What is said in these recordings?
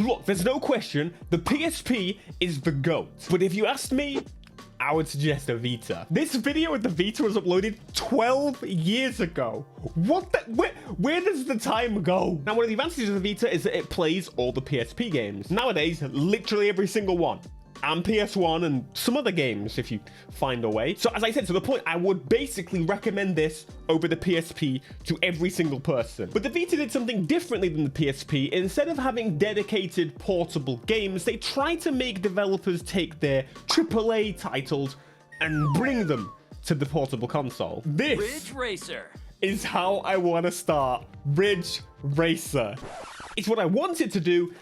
Look, there's no question, the PSP is the GOAT. But if you asked me, I would suggest a Vita. This video with the Vita was uploaded 12 years ago. What the, where does the time go? Now, one of the advantages of the Vita is that it plays all the PSP games. Nowadays, literally every single one. And PS1 and some other games if you find a way. So as I said, to the point, I would basically recommend this over the PSP to every single person. But the Vita did something differently than the PSP. Instead of having dedicated portable games, they tried to make developers take their AAA titles and bring them to the portable console. This Ridge Racer is how I want to start Ridge Racer. It's what I wanted to do,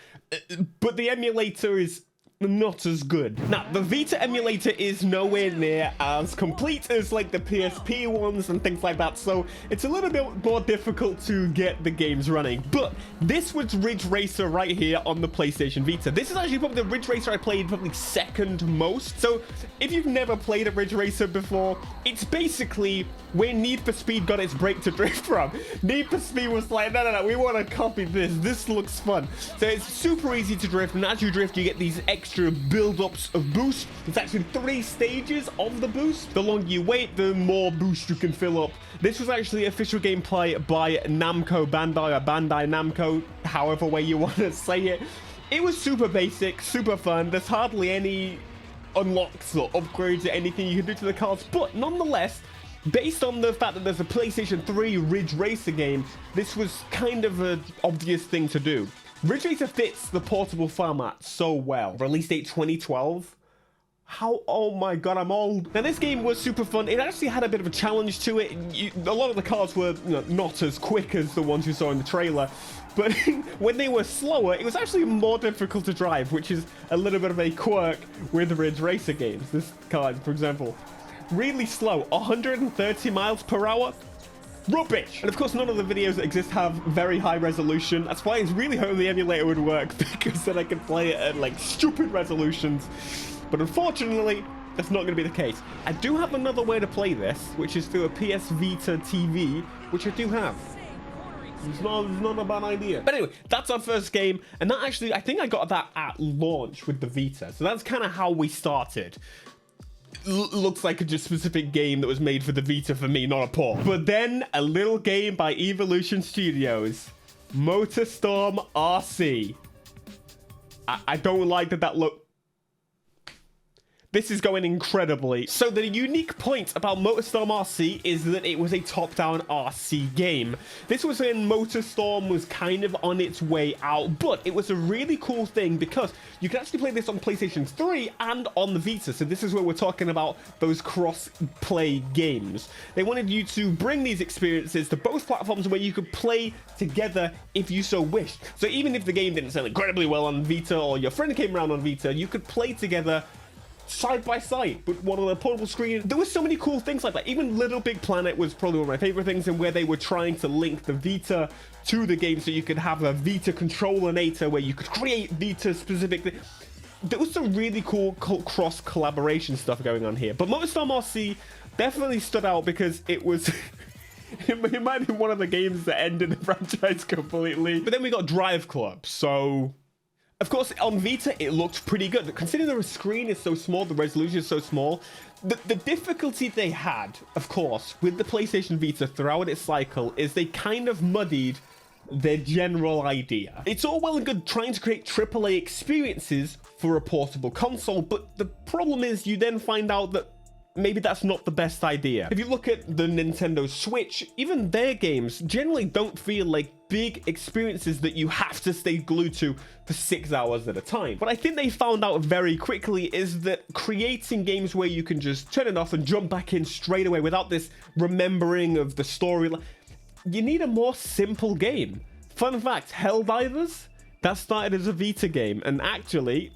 but the emulator is not as good. Now, the Vita emulator is nowhere near as complete as like the PSP ones and things like that, so it's a little bit more difficult to get the games running. But this was Ridge Racer right here on the PlayStation Vita. This is actually probably the Ridge Racer I played probably second most. So if you've never played a Ridge Racer before, it's basically where Need for Speed got its break to drift from. Need for Speed was like, no, we want to copy this. This looks fun. So it's super easy to drift, and as you drift, you get these extra build-ups of boost. It's actually 3 stages of the boost. The longer you wait, the more boost you can fill up. This was actually official gameplay by Namco Bandai, or Bandai Namco, however way you want to say it. It was super basic, super fun. There's hardly any unlocks or upgrades or anything you can do to the cars, but nonetheless, based on the fact that there's a PlayStation 3 Ridge Racer game, this was kind of an obvious thing to do. Ridge Racer fits the portable format so well. Release date 2012. How, oh my god, I'm old. Now, this game was super fun. It actually had a bit of a challenge to it. A lot of the cars were not as quick as the ones you saw in the trailer, but when they were slower, it was actually more difficult to drive, which is a little bit of a quirk with Ridge Racer games. This car, for example, really slow, 130 miles per hour. Rubbish! And of course, none of the videos that exist have very high resolution. That's why it's really hoping the emulator would work, because then I can play it at like stupid resolutions. But unfortunately, that's not going to be the case. I do have another way to play this, which is through a PS Vita TV, which I do have. It's not a bad idea. But anyway, that's our first game, and that actually, I think I got that at launch with the Vita. So that's kind of how we started. Looks like a just specific game that was made for the Vita for me, not a port. But then a little game by Evolution Studios, MotorStorm RC. I don't like that look. This is going incredibly. So the unique point about MotorStorm RC is that it was a top-down RC game. This was when MotorStorm was kind of on its way out, but it was a really cool thing because you can actually play this on PlayStation 3 and on the Vita. So this is where we're talking about those cross-play games. They wanted you to bring these experiences to both platforms where you could play together if you so wished. So even if the game didn't sell incredibly well on Vita, or your friend came around on Vita, you could play together side by side with one on a portable screen. There were so many cool things like that. Even Little Big Planet was probably one of my favorite things, and where they were trying to link the Vita to the game so you could have a Vita controller-nator where you could create Vita specific. There was some really cool cross collaboration stuff going on here. But MotorStorm RC definitely stood out because it was it might be one of the games that ended the franchise completely. But then we got Drive Club, so of course, on Vita, it looked pretty good. Considering the screen is so small, the resolution is so small, the difficulty they had, of course, with the PlayStation Vita throughout its cycle is they kind of muddied their general idea. It's all well and good trying to create AAA experiences for a portable console, but the problem is you then find out that maybe that's not the best idea. If you look at the Nintendo Switch, even their games generally don't feel like big experiences that you have to stay glued to for 6 hours at a time. What I think they found out very quickly is that creating games where you can just turn it off and jump back in straight away without this remembering of the story, you need a more simple game. Fun fact, Helldivers, that started as a Vita game, and actually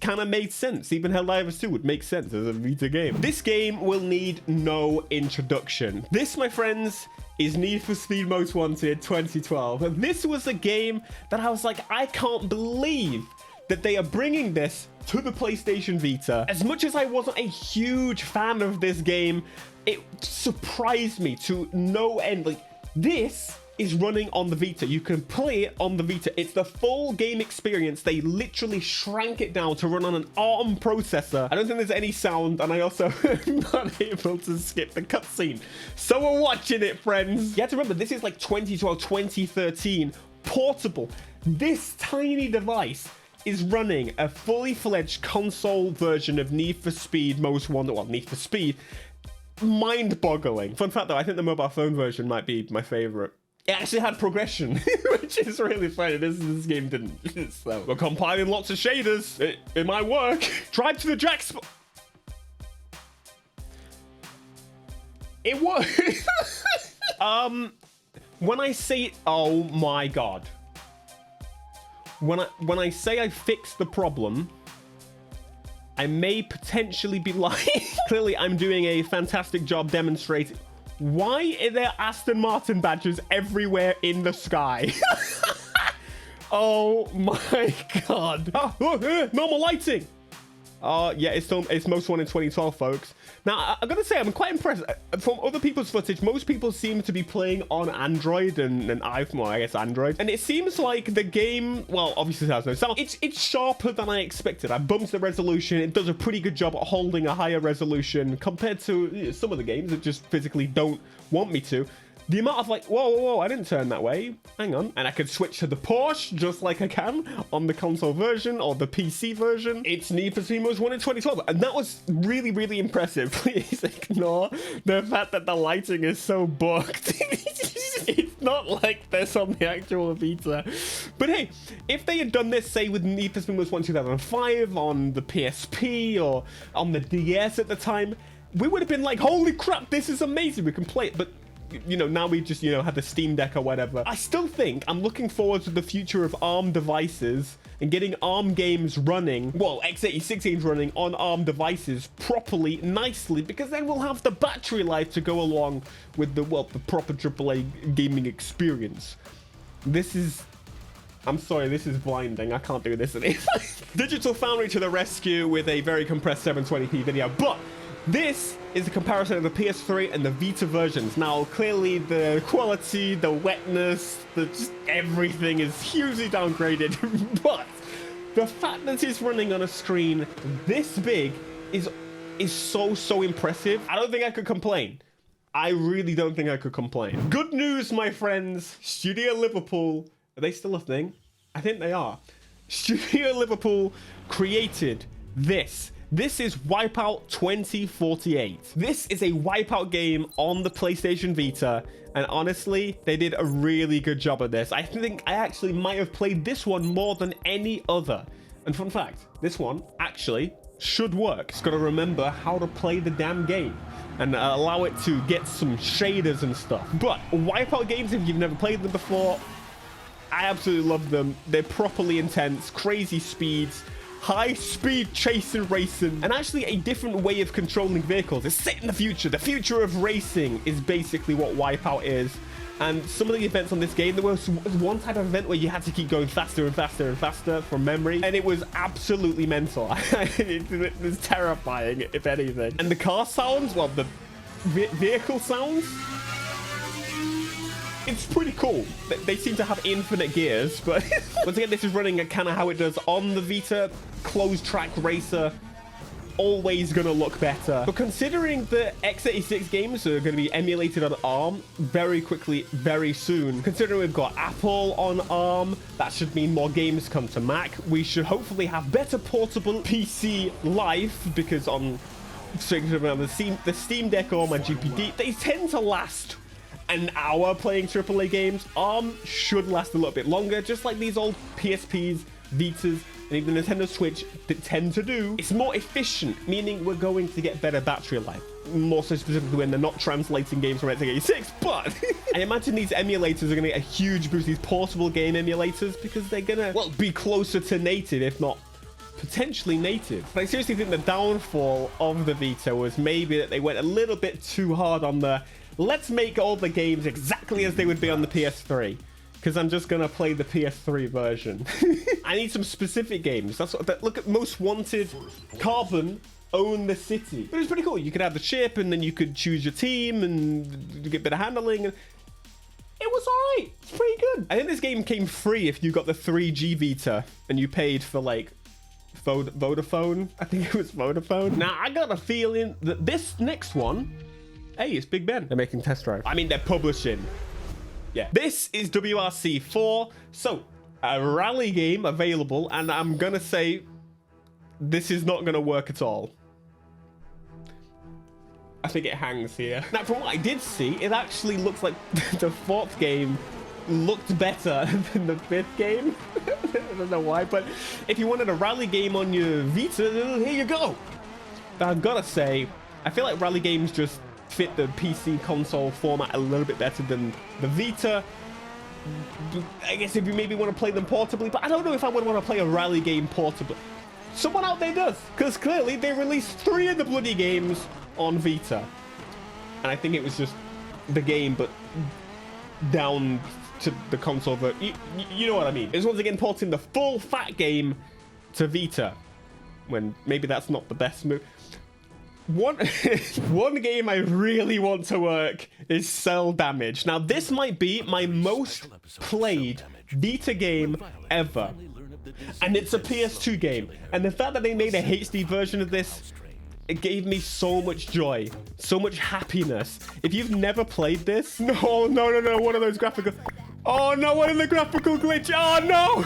kind of made sense. Even Helldivers 2 would make sense as a Vita game. This game will need no introduction. This, my friends, is Need for Speed Most Wanted 2012. And this was a game that I was like, I can't believe that they are bringing this to the PlayStation Vita. As much as I wasn't a huge fan of this game, it surprised me to no end. Like, this is running on the Vita. You can play it on the Vita. It's the full game experience. They literally shrank it down to run on an ARM processor. I don't think there's any sound, and I also am not able to skip the cutscene. So we're watching it, friends. You have to remember, this is like 2012, 2013, portable. This tiny device is running a fully fledged console version of Need for Speed Most Wanted. Well, Need for Speed. Mind-boggling. Fun fact though, I think the mobile phone version might be my favorite. It actually had progression, which is really funny. This game didn't. So we're compiling lots of shaders. It might work. Drive to the jack spot. It works. When I say it, oh my god. When I say I fixed the problem, I may potentially be lying. Clearly, I'm doing a fantastic job demonstrating. Why are there Aston Martin badges everywhere in the sky? Oh my god. Normal lighting. Yeah, it's most one in 2012, folks. Now, I gotta say, I'm quite impressed. From other people's footage, most people seem to be playing on Android and iPhone, well, I guess Android. And it seems like the game, well, obviously it has no sound. It's sharper than I expected. I bumped the resolution. It does a pretty good job at holding a higher resolution compared to some of the games that just physically don't want me to. The amount of like, whoa, I didn't turn that way. Hang on. And I could switch to the Porsche just like I can on the console version or the PC version. It's Need for Speed Most Wanted in 2012. And that was really, really impressive. Please ignore the fact that the lighting is so bugged. It's not like this on the actual Vita. But hey, if they had done this, say, with Need for Speed Most Wanted 2005 on the PSP or on the DS at the time, we would have been like, holy crap, this is amazing. We can play it. But you know, now we just, you know, have the Steam Deck or whatever. I still think I'm looking forward to the future of ARM devices and getting ARM games running, well, x86 games running on ARM devices properly, nicely, because then we'll have the battery life to go along with the, well, the proper AAA gaming experience. This is, I'm sorry, this is blinding. I can't do this anymore. Digital Foundry to the rescue with a very compressed 720p video, but this is a comparison of the PS3 and the Vita versions. Now, clearly the quality, the wetness, just everything is hugely downgraded, but the fact that it's running on a screen this big is so impressive. I don't think I could complain. I really don't think I could complain. Good news, my friends. Studio Liverpool, are they still a thing? I think they are. Studio Liverpool created this. This is Wipeout 2048. This is a Wipeout game on the PlayStation Vita, and honestly, they did a really good job of this. I think I actually might have played this one more than any other. And fun fact, this one actually should work. It's got to remember how to play the damn game and allow it to get some shaders and stuff. But Wipeout games, if you've never played them before, I absolutely love them. They're properly intense, crazy speeds, high speed chasing, racing, and actually a different way of controlling vehicles. It's set in the future. The future of racing is basically what Wipeout is. And some of the events on this game, there was one type of event where you had to keep going faster and faster and faster from memory, and it was absolutely mental. It was terrifying, if anything. And the car sounds, well, the vehicle sounds, it's pretty cool. They seem to have infinite gears, but once again, this is running kind of how it does on the Vita. Closed track racer, always gonna look better. But considering the x86 games are going to be emulated on ARM very quickly, very soon, considering we've got Apple on ARM, that should mean more games come to Mac. We should hopefully have better portable PC life, because on the Steam Deck or my GPD, they tend to last an hour playing AAA games. ARM should last a little bit longer, just like these old PSPs, Vitas, and even the Nintendo Switch that tend to do. It's more efficient, meaning we're going to get better battery life. More so specifically when they're not translating games from x86, but I imagine these emulators are going to get a huge boost, these portable game emulators, because they're going to, well, be closer to native, if not potentially native. But I seriously think the downfall of the Vita was maybe that they went a little bit too hard on the, let's make all the games exactly as they would be on the PS3. Because I'm just going to play the PS3 version. I need some specific games. That's what, look at Most Wanted, Carbon, Own the City. But it was pretty cool. You could have the ship, and then you could choose your team, and you get a bit of handling. It it was all right. It's pretty good. I think this game came free if you got the 3G Vita and you paid for like Vodafone. I think it was Vodafone. Now, I got a feeling that this next one, hey, it's Big Ben. They're making Test Drive. I mean, they're publishing. Yeah. This is WRC 4. So, a rally game available, and I'm going to say this is not going to work at all. I think it hangs here. Now, from what I did see, it actually looks like the fourth game looked better than the fifth game. I don't know why, but if you wanted a rally game on your Vita, here you go. But I've got to say, I feel like rally games just fit the PC console format a little bit better than the Vita. I guess if you maybe want to play them portably, but I don't know if I would want to play a rally game portably. Someone out there does, because clearly they released 3 of the bloody games on Vita, and I think it was just the game but down to the console, but you know what I mean. It's once again porting the full fat game to Vita, when maybe that's not the best move. One game I really want to work is Cell Damage. Now this might be my most played Vita game ever, and it's a PS2 game, and the fact that they made a HD version of this, it gave me so much joy, so much happiness. If you've never played this, no, one of those graphical, oh no, one of the graphical glitch, oh no,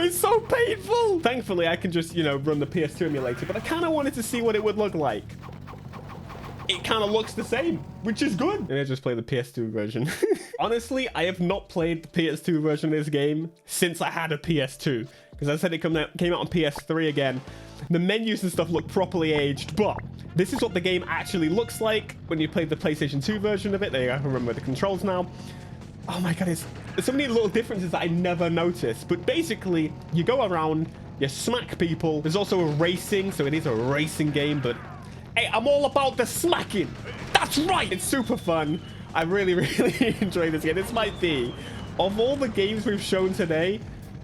it's so painful. Thankfully, I can just, you know, run the PS2 emulator, but I kind of wanted to see what it would look like. It kind of looks the same, which is good. And I just play the PS2 version. Honestly, I have not played the PS2 version of this game since I had a PS2, because I said it came out on PS3 again. The menus and stuff look properly aged, but this is what the game actually looks like when you play the PlayStation 2 version of it. There you go, I remember the controls now. Oh my god, there's so many little differences that I never noticed. But basically, you go around, you smack people. There's also a racing, so it is a racing game, but hey, I'm all about the smacking. That's right. It's super fun. I really, really enjoy this game. This might be, of all the games we've shown today,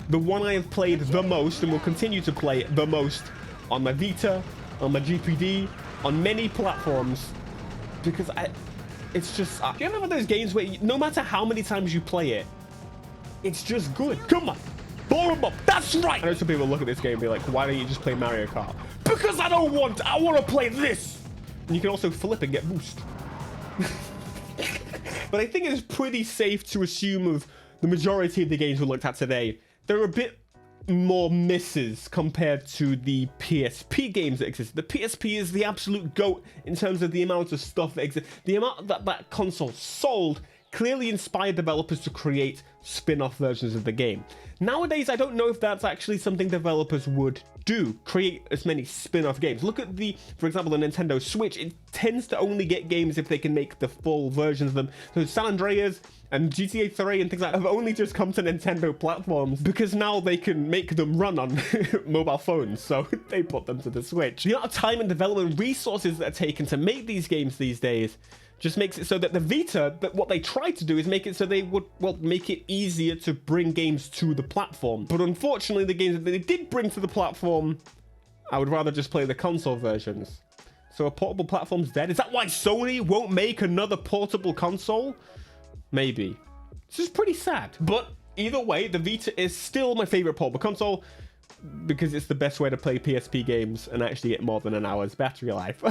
the one I have played the most and will continue to play the most on my Vita, on my GPD, on many platforms, because it's just, do you remember those games where no matter how many times you play it, it's just good? Come on, blow them up. That's right. I know some people look at this game and be like, why don't you just play Mario Kart? Because I want to play this. And you can also flip and get boost. But I think it's pretty safe to assume of the majority of the games we looked at today, they're a bit more misses compared to the PSP games that exist. The PSP is the absolute GOAT in terms of the amount of stuff that exists. The amount that console sold clearly inspired developers to create spin-off versions of the game. Nowadays, I don't know if that's actually something developers would do, create as many spin-off games. Look at for example, the Nintendo Switch. It tends to only get games if they can make the full versions of them. So San Andreas and GTA 3 and things like that have only just come to Nintendo platforms because now they can make them run on mobile phones, so they put them to the Switch. The amount of time and development resources that are taken to make these games these days just makes it so that the Vita, what they tried to do is make it so they would, well, make it easier to bring games to the platform. But unfortunately, the games that they did bring to the platform, I would rather just play the console versions. So a portable platform's dead. Is that why Sony won't make another portable console? Maybe. This is pretty sad. But either way, the Vita is still my favorite portable console because it's the best way to play PSP games and actually get more than an hour's battery life.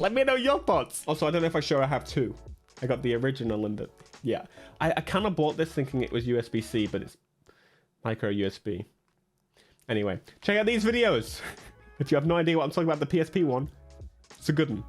Let me know your thoughts. Also, I don't know if I have 2. I got the original and the, yeah. I kind of bought this thinking it was USB-C, but it's micro USB. Anyway, check out these videos. If you have no idea what I'm talking about, the PSP one, it's a good one.